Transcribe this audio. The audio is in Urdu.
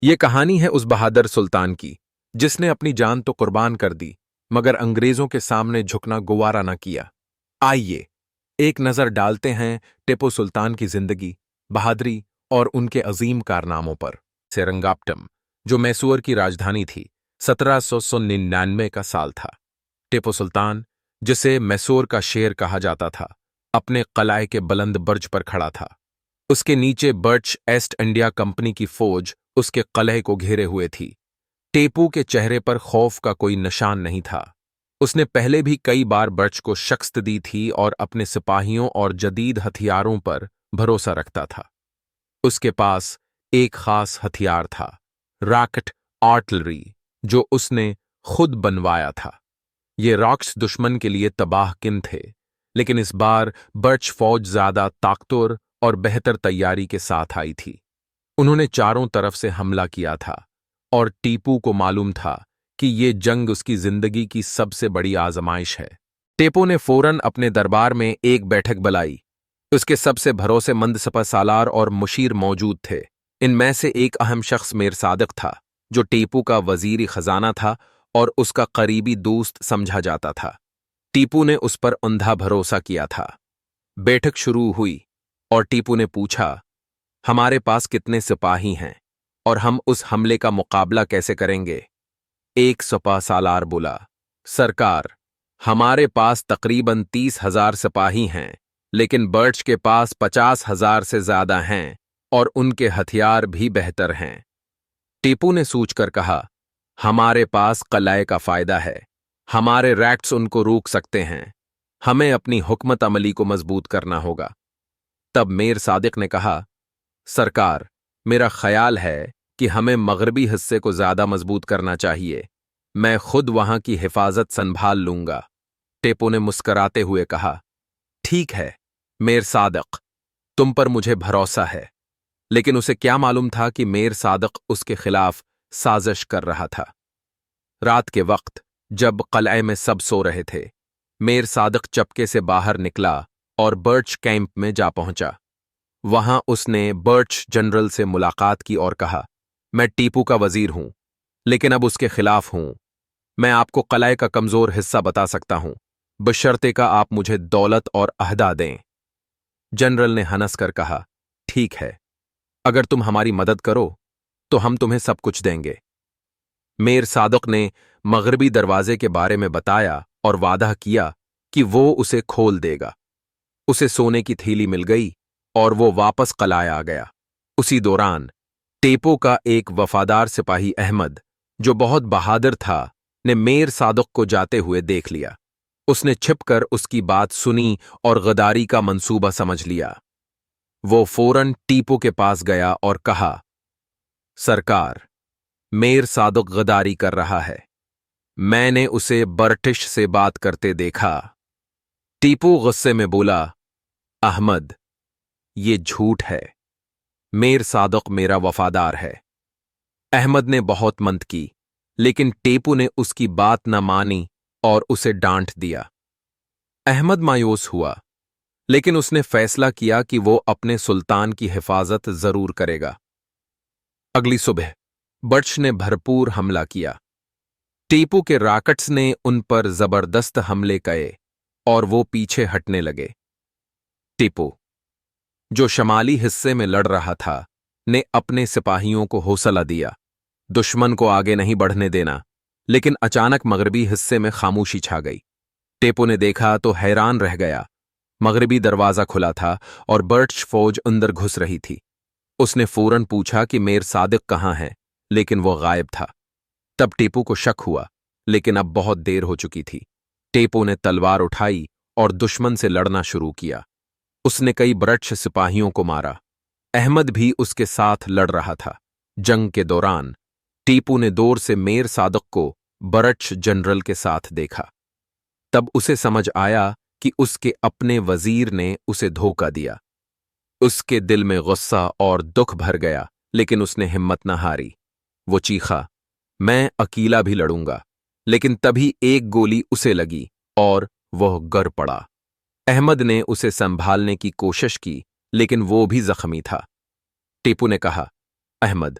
یہ کہانی ہے اس بہادر سلطان کی جس نے اپنی جان تو قربان کر دی مگر انگریزوں کے سامنے جھکنا گوارا نہ کیا۔ آئیے ایک نظر ڈالتے ہیں ٹیپو سلطان کی زندگی، بہادری اور ان کے عظیم کارناموں پر۔ سرنگاپٹم، جو میسور کی راجدھانی تھی، 1799 کا سال تھا۔ ٹیپو سلطان، جسے میسور کا شیر کہا جاتا تھا، اپنے قلعے کے بلند برج پر کھڑا تھا۔ اس کے نیچے برچ ایسٹ انڈیا کمپنی کی فوج اس کے قلعے کو گھیرے ہوئے تھی۔ ٹیپو کے چہرے پر خوف کا کوئی نشان نہیں تھا۔ اس نے پہلے بھی کئی بار برچ کو شکست دی تھی اور اپنے سپاہیوں اور جدید ہتھیاروں پر بھروسہ رکھتا تھا۔ اس کے پاس ایک خاص ہتھیار تھا، راکٹ آرٹلری، جو اس نے خود بنوایا تھا۔ یہ راکٹس دشمن کے لیے تباہ کن تھے، لیکن اس بار برچ فوج زیادہ طاقتور اور بہتر تیاری کے ساتھ آئی تھی۔ انہوں نے چاروں طرف سے حملہ کیا تھا اور ٹیپو کو معلوم تھا کہ یہ جنگ اس کی زندگی کی سب سے بڑی آزمائش ہے۔ ٹیپو نے فوراً اپنے دربار میں ایک بیٹھک بلائی۔ اس کے سب سے بھروسے مند سپہ سالار اور مشیر موجود تھے۔ ان میں سے ایک اہم شخص میر صادق تھا، جو ٹیپو کا وزیر خزانہ تھا اور اس کا قریبی دوست سمجھا جاتا تھا۔ ٹیپو نے اس پر اندھا بھروسہ کیا تھا۔ بیٹھک شروع ہوئی اور ٹیپو نے پوچھا، ہمارے پاس کتنے سپاہی ہیں اور ہم اس حملے کا مقابلہ کیسے کریں گے؟ ایک سپہ سالار بولا، سرکار، ہمارے پاس تقریباً 30,000 سپاہی ہیں، لیکن برچ کے پاس 50,000 سے زیادہ ہیں اور ان کے ہتھیار بھی بہتر ہیں۔ ٹیپو نے سوچ کر کہا، ہمارے پاس قلعے کا فائدہ ہے، ہمارے ریکٹس ان کو روک سکتے ہیں، ہمیں اپنی حکمت عملی کو مضبوط کرنا ہوگا۔ تب میر صادق نے کہا، سرکار، میرا خیال ہے کہ ہمیں مغربی حصے کو زیادہ مضبوط کرنا چاہیے، میں خود وہاں کی حفاظت سنبھال لوں گا۔ ٹیپو نے مسکراتے ہوئے کہا، ٹھیک ہے میر صادق، تم پر مجھے بھروسہ ہے۔ لیکن اسے کیا معلوم تھا کہ میر صادق اس کے خلاف سازش کر رہا تھا۔ رات کے وقت جب قلعے میں سب سو رہے تھے، میر صادق چپکے سے باہر نکلا اور برچ کیمپ میں جا پہنچا۔ وہاں اس نے برچ جنرل سے ملاقات کی اور کہا، میں ٹیپو کا وزیر ہوں، لیکن اب اس کے خلاف ہوں۔ میں آپ کو قلعے کا کمزور حصہ بتا سکتا ہوں، بشرطے کا آپ مجھے دولت اور عہدہ دیں۔ جنرل نے ہنس کر کہا، ٹھیک ہے، اگر تم ہماری مدد کرو تو ہم تمہیں سب کچھ دیں گے۔ میر صادق نے مغربی دروازے کے بارے میں بتایا اور وعدہ کیا کہ وہ اسے کھول دے گا۔ اسے سونے کی تھیلی مل گئی اور وہ واپس قلعہ آ گیا۔ اسی دوران ٹیپو کا ایک وفادار سپاہی احمد، جو بہت بہادر تھا، نے میر صادق کو جاتے ہوئے دیکھ لیا۔ اس نے چھپ کر اس کی بات سنی اور غداری کا منصوبہ سمجھ لیا۔ وہ فوراً ٹیپو کے پاس گیا اور کہا، سرکار، میر صادق غداری کر رہا ہے، میں نے اسے برٹش سے بات کرتے دیکھا۔ ٹیپو غصے میں بولا، احمد، یہ جھوٹ ہے، میر صادق میرا وفادار ہے۔ احمد نے بہت منت کی، لیکن ٹیپو نے اس کی بات نہ مانی اور اسے ڈانٹ دیا۔ احمد مایوس ہوا، لیکن اس نے فیصلہ کیا کہ وہ اپنے سلطان کی حفاظت ضرور کرے گا۔ اگلی صبح برچ نے بھرپور حملہ کیا۔ ٹیپو کے راکٹس نے ان پر زبردست حملے کیے اور وہ پیچھے ہٹنے لگے۔ ٹیپو، جو شمالی حصے میں لڑ رہا تھا، نے اپنے سپاہیوں کو حوصلہ دیا، دشمن کو آگے نہیں بڑھنے دینا۔ لیکن اچانک مغربی حصے میں خاموشی چھا گئی۔ ٹیپو نے دیکھا تو حیران رہ گیا۔ مغربی دروازہ کھلا تھا اور برچ فوج اندر گھس رہی تھی۔ اس نے فوراً پوچھا کہ میر صادق کہاں ہے، لیکن وہ غائب تھا۔ تب ٹیپو کو شک ہوا، لیکن اب بہت دیر ہو چکی تھی۔ ٹیپو نے تلوار اٹھائی اور دشمن سے لڑنا شروع کیا۔ اس نے کئی برچ سپاہیوں کو مارا۔ احمد بھی اس کے ساتھ لڑ رہا تھا۔ جنگ کے دوران ٹیپو نے دور سے میر صادق کو برچ جنرل کے ساتھ دیکھا۔ تب اسے سمجھ آیا کہ اس کے اپنے وزیر نے اسے دھوکہ دیا۔ اس کے دل میں غصہ اور دکھ بھر گیا، لیکن اس نے ہمت نہ ہاری۔ وہ چیخا، میں اکیلا بھی لڑوں گا۔ لیکن تبھی ایک گولی اسے لگی اور وہ گر پڑا۔ احمد نے اسے سنبھالنے کی کوشش کی، لیکن وہ بھی زخمی تھا۔ ٹیپو نے کہا، احمد،